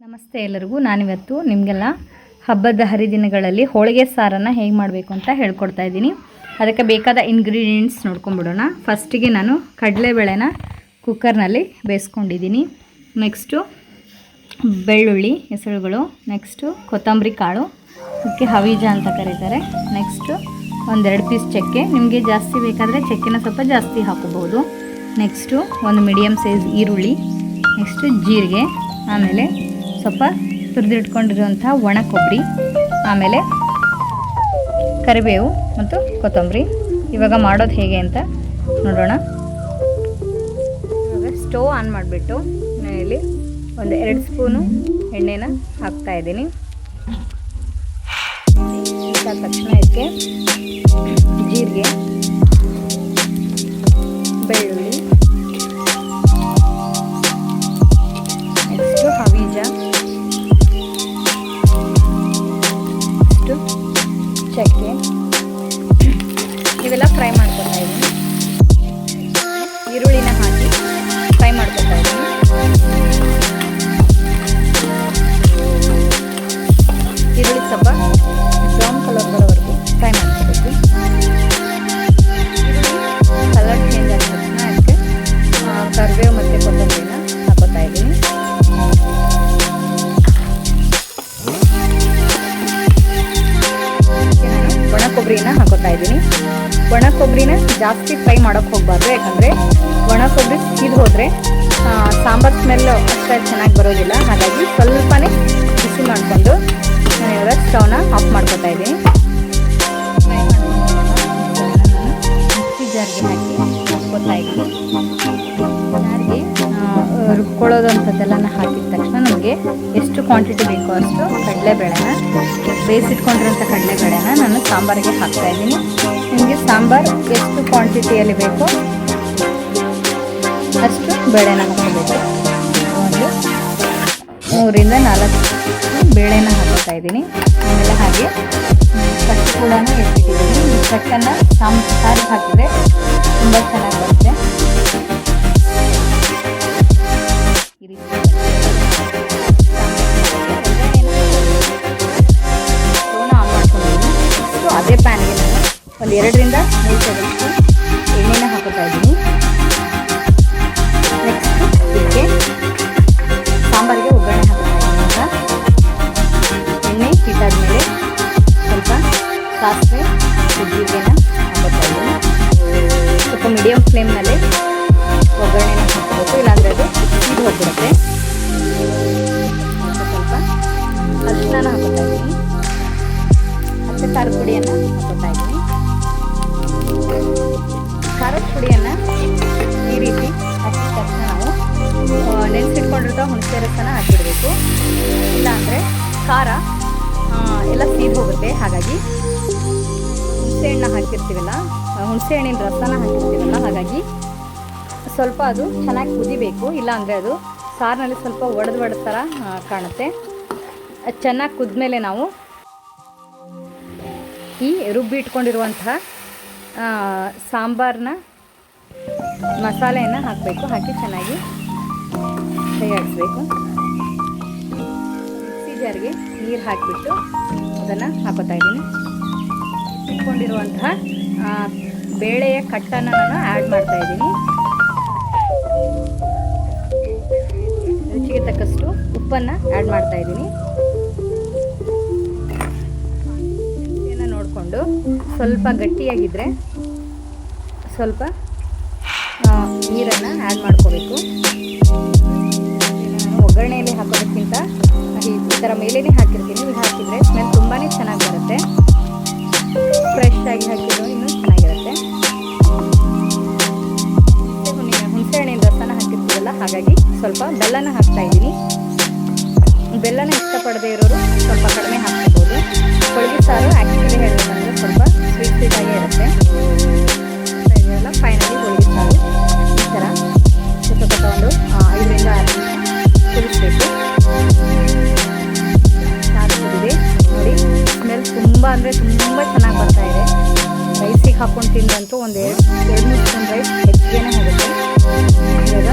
ನಮಸ್ತೆ ಎಲ್ಲರಿಗೂ. ನಾನಿವತ್ತು ನಿಮಗೆಲ್ಲ ಹಬ್ಬದ ಹರಿದಿನಗಳಲ್ಲಿ ಹೋಳಿಗೆ ಸಾರನ್ನು ಹೇಗೆ ಮಾಡಬೇಕು ಅಂತ ಹೇಳ್ಕೊಡ್ತಾ ಇದ್ದೀನಿ. ಅದಕ್ಕೆ ಬೇಕಾದ ಇಂಗ್ರೀಡಿಯೆಂಟ್ಸ್ ನೋಡ್ಕೊಂಡ್ಬಿಡೋಣ. ಫಸ್ಟಿಗೆ ನಾನು ಕಡಲೆಬೇಳೆನ ಕುಕ್ಕರ್ನಲ್ಲಿ ಬೇಯಿಸ್ಕೊಂಡಿದ್ದೀನಿ. ನೆಕ್ಸ್ಟು ಬೆಳ್ಳುಳ್ಳಿ ಹೆಸರುಗಳು, ನೆಕ್ಸ್ಟು ಕೊತ್ತಂಬರಿ ಕಾಳು, ಅದಕ್ಕೆ ಹವೀಜ ಅಂತ ಕರೀತಾರೆ. ನೆಕ್ಸ್ಟು ಒಂದೆರಡು ಪೀಸ್ ಚಕ್ಕೆ, ನಿಮಗೆ ಜಾಸ್ತಿ ಬೇಕಾದರೆ ಚಕ್ಕೆನ ಸ್ವಲ್ಪ ಜಾಸ್ತಿ ಹಾಕೋಬಹುದು. ನೆಕ್ಸ್ಟು ಒಂದು ಮೀಡಿಯಮ್ ಸೈಜ್ ಈರುಳ್ಳಿ, ನೆಕ್ಸ್ಟು ಜೀರಿಗೆ, ಆಮೇಲೆ ಸ್ವಲ್ಪ ತುರಿದಿಟ್ಕೊಂಡಿರುವಂಥ ಒಣ ಕೊಬ್ಬರಿ, ಆಮೇಲೆ ಕರಿಬೇವು ಮತ್ತು ಕೊತ್ತಂಬರಿ. ಇವಾಗ ಮಾಡೋದು ಹೇಗೆ ಅಂತ ನೋಡೋಣ. ಇವಾಗ ಸ್ಟವ್ ಆನ್ ಮಾಡಿಬಿಟ್ಟು ನಾನಿಲ್ಲಿ ಒಂದು 2 ಸ್ಪೂನು ಎಣ್ಣೆನ ಹಾಕ್ತಾಯಿದ್ದೀನಿ. ಇದಾದ ತಕ್ಷಣ ಇದಕ್ಕೆ ಜೀರಿಗೆ, ಬೆಳ್ಳುಳ್ಳಿ, ನೆಕ್ಸ್ಟು ಹವೀಜ, ಚಕ್ಕೆ, ಇವೆಲ್ಲ ಫ್ರೈ ಮಾಡ್ಕೊತಾ ಇದ್ದೀನಿ. ಈರುಳ್ಳಿನ ಹಾಕಿ ಫ್ರೈ ಮಾಡ್ಕೊತಾ ಇದ್ದೀನಿ. ಈರುಳ್ಳಿ ಸ್ವಲ್ಪ ಬ್ರೌನ್ ಕಲರ್ ಬರೋವರೆಗೂ ಫ್ರೈ ಮಾಡ್ಕೋಬೇಕು. ಕಲರ್ ಚೇಂಜ್ ಆದ ತಕ್ಷಣ ಅದಕ್ಕೆ ಕರಿಬೇವು ಮತ್ತು ಕೊತ್ತಂಬರಿನ ಹಾಕೋತಾ ಇದ್ದೀನಿ. ಒಣ ಕೊಬ್ಬರಿನ ಹಾಕೋತಾ ಇದ್ದೀನಿ. ಒಣ ಕೊಬ್ಬರಿನ ಜಾಸ್ತಿ ಫ್ರೈ ಮಾಡೋಕ್ಕೆ ಹೋಗಬಾರ್ದು, ಯಾಕಂದರೆ ಒಣ ಕೊಬ್ಬರಿ ಸೀದ್ ಹೋದರೆ ಸಾಂಬಾರು ಸ್ಮೆಲ್ಲು ಅಷ್ಟೇ ಚೆನ್ನಾಗಿ ಬರೋದಿಲ್ಲ. ಹಾಗಾಗಿ ಸ್ವಲ್ಪನೇ ಬಿಸಿ ಮಾಡಿಕೊಂಡು ನಾನು ಇವಾಗ ಸ್ಟವ್ನ ಆಫ್ ಮಾಡ್ಕೋತಾ ಇದ್ದೀನಿ. ಫ್ರೈ ನಾನು ಮಿಕ್ಸಿ ಜಾರ್ಗೆ ಹಾಕಿ ಹಾಕ್ಕೋತಾ ಇದ್ದೀನಿ. ಜಾರ್ಗೆ ರುಬ್ಕೊಳ್ಳೋದು ಅಂಥದ್ದೆಲ್ಲನ ಹಾಕಿದ ತಕ್ಷಣ ನಮಗೆ ಎಷ್ಟು ಕ್ವಾಂಟಿಟಿ ಬೇಕೋ ಅಷ್ಟು ಕಡಲೆಬೇಳೆನ, ಬೇಯಿಸಿಟ್ಕೊಂಡಿರೋಂಥ ಕಡಲೆಬೇಳೆನ ನಾನು ಸಾಂಬಾರಿಗೆ ಹಾಕ್ತಾಯಿದ್ದೀನಿ. ನಿಮಗೆ ಸಾಂಬಾರು ಎಷ್ಟು ಕ್ವಾಂಟಿಟಿಯಲ್ಲಿ ಬೇಕೋ ಅಷ್ಟು ಬೇಳೆನ ಹಾಕೋಬೇಕು. ಒಂದು 3ರಿಂದ 4 ಬೇಳೆನ ಹಾಕೋತಾ ಇದ್ದೀನಿ. ಆಮೇಲೆ ಹಾಗೆ ಚಕ್ಕೆ ಕೂಡ ಎತ್ತಿಟ್ಟಿದ್ದೀನಿ. ಈ ಚಕ್ಕನ್ನು ಸಾರಿಗೆ ಹಾಕಿದರೆ ತುಂಬ ಚೆನ್ನಾಗಿ ಬರುತ್ತೆ. ಈ ರೀತಿ ಸ್ಟೋವ್ನ ಆನ್ ಮಾಡ್ಕೊಂಡಿದ್ದೀನಿ. ಸೊ ಅದೇ ಪ್ಯಾನ್ಗೆ ನಾನು ಒಂದು 2ರಿಂದ 3 ಟೇಬಲ್ ಸ್ಪೂನ್ ಎಣ್ಣೆನ ಹಾಕೋತಾ ಇದ್ದೀನಿ. ನೆಕ್ಸ್ಟ್ ಇದಕ್ಕೆ ಸಾಂಬಾರಿಗೆ ಒಗ್ಗರಣೆ ಹಾಕೋತಾ ಇದ್ದೀನಿ. ಈಗ ಎಣ್ಣೆ ಹಿಟ್ಟಾದ್ಮೇಲೆ ಸ್ವಲ್ಪ ಸಾಸಿವೆ ಜೀರಿಗೆನ ಹಾಕೋತಾ ಇದ್ದೀನಿ. ಸ್ವಲ್ಪ ಮೀಡಿಯಮ್ ಫ್ಲೇಮ್ನಲ್ಲಿ ಒಗ್ಗರಣೆನ ಹಾಕೋಬೇಕು, ಇಲ್ಲಾಂದರೆ ಅದು ಸೀದು ಹೋಗ್ಬಿಡುತ್ತೆ. ಸ್ವಲ್ಪ ಅರಿಶಿನ ಹಾಕೋತಾ ಇದ್ದೀನಿ. ಮತ್ತು ಖಾರದ ಪುಡಿಯನ್ನು ಹಾಕೋತಾ ಇದ್ದೀನಿ. ಖಾರದ ಪುಡಿಯನ್ನು ಈ ರೀತಿ ಹಾಕಿದ ತಕ್ಷಣ ನಾವು ನೆನೆಸಿಟ್ಕೊಂಡಿರೋ ಹುಣಸೆ ರಸನ ಹಾಕಿಡಬೇಕು, ಇಲ್ಲಾಂದರೆ ಖಾರ ಎಲ್ಲ ಸೀದು ಹೋಗುತ್ತೆ. ಹಾಗಾಗಿ ಹುಣಸೆ ಹಣ್ಣು ಹಾಕಿರ್ತೀವಲ್ಲ, ಹುಣಸೆ ಹಣ್ಣಿನ ರಸನ ಹಾಕಿರ್ತೀವಲ್ಲ, ಹಾಗಾಗಿ ಸ್ವಲ್ಪ ಅದು ಚೆನ್ನಾಗಿ ಕುದಿಬೇಕು. ಇಲ್ಲಾಂದರೆ ಅದು ಸಾರಿನಲ್ಲಿ ಸ್ವಲ್ಪ ಒಡೆದ ಥರ ಕಾಣುತ್ತೆ. ಅದು ಚೆನ್ನಾಗಿ ಕುದ್ಮೇಲೆ ನಾವು ಈ ರುಬ್ಬಿಟ್ಕೊಂಡಿರುವಂತಹ ಸಾಂಬಾರನ್ನ ಮಸಾಲೆಯನ್ನು ಹಾಕಬೇಕು. ಹಾಕಿ ಚೆನ್ನಾಗಿ ಕೈಯಾಡಿಸ್ಬೇಕು. ಮಿಕ್ಸಿ ಜಾರ್ಗೆ ನೀರು ಹಾಕಿಬಿಟ್ಟು ಅದನ್ನು ಹಾಕೋತಾ ಇದ್ದೀನಿ. ಇಟ್ಕೊಂಡಿರುವಂತಹ ಬೇಳೆಯ ಕಟ್ಟನ್ನು ನಾನು ಆ್ಯಡ್ ಮಾಡ್ತಾಯಿದ್ದೀನಿ. ರುಚಿಗೆ ತಕ್ಕಷ್ಟು ಉಪ್ಪನ್ನು ಆ್ಯಡ್ ಮಾಡ್ತಾಯಿದ್ದೀನಿ. ಇದನ್ನು ನೋಡಿಕೊಂಡು ಸ್ವಲ್ಪ ಗಟ್ಟಿಯಾಗಿದ್ದರೆ ಸ್ವಲ್ಪ ನೀರನ್ನು ಆ್ಯಡ್ ಮಾಡ್ಕೋಬೇಕು. ನಾನು ಒಗ್ಗರಣೆಯಲ್ಲಿ ಹಾಕೋದಕ್ಕಿಂತ ಈ ಥರ ಮೇಲೇ ಹಾಕಿರ್ತೀನಿ. ಇದು ಹಾಕಿದರೆ ಸ್ಮೆಲ್ ತುಂಬಾ ಚೆನ್ನಾಗಿ ಬರುತ್ತೆ. ಫ್ರೆಶ್ ಆಗಿ ಹಾಕಿದ್ರು ಇನ್ನೂ ಚೆನ್ನಾಗಿರುತ್ತೆ. ಹುಣಸೆ ಹಣ್ಣಿನ ರಸನ ಹಾಕಿರ್ತೀವಲ್ಲ, ಹಾಗಾಗಿ ಸ್ವಲ್ಪ ಬೆಲ್ಲನ ಹಾಕ್ತಾಯಿದ್ದೀನಿ. ಬೆಲ್ಲನ ಇಷ್ಟಪಡದೇ ಇರೋರು ಸ್ವಲ್ಪ ಕಡಿಮೆ ಹಾಕ್ಕೋಬೋದು. ಹೋಳಿಗೆ ಸಾರು ಆ್ಯಕ್ಚುಲಿ ಹೇಳಬೇಕಂದ್ರೆ ಸ್ವಲ್ಪ ಸ್ವೀಟಾಗೇ ಇರುತ್ತೆ. ಇದೆಲ್ಲ ಫೈನಲಿ ಹೋಳಿಗೆ ಸಾರು ಈ ಥರ ಸ್ವಲ್ಪ ಒಂದು 5ರಿಂದ 6 ನಿಮಿಷ ಕುದಿಸ್ಬೇಕು. ಸಾರು ಕುದಿದೆ ನೋಡಿ, ಸ್ಮೆಲ್ ತುಂಬ ಅಂದರೆ ತುಂಬ ಚೆನ್ನಾಗಿ ಬರ್ತಾ ಇದೆ. ರೈಸಿಗೆ ಹಾಕ್ಕೊಂಡು ತಿಂದಂತೂ ಒಂದು 2-3 ಸ್ಪೂನ್ ರೈಸ್ ಹೆಚ್ಚಿಗೆ ಹೋಗುತ್ತೆ. ಇವಾಗ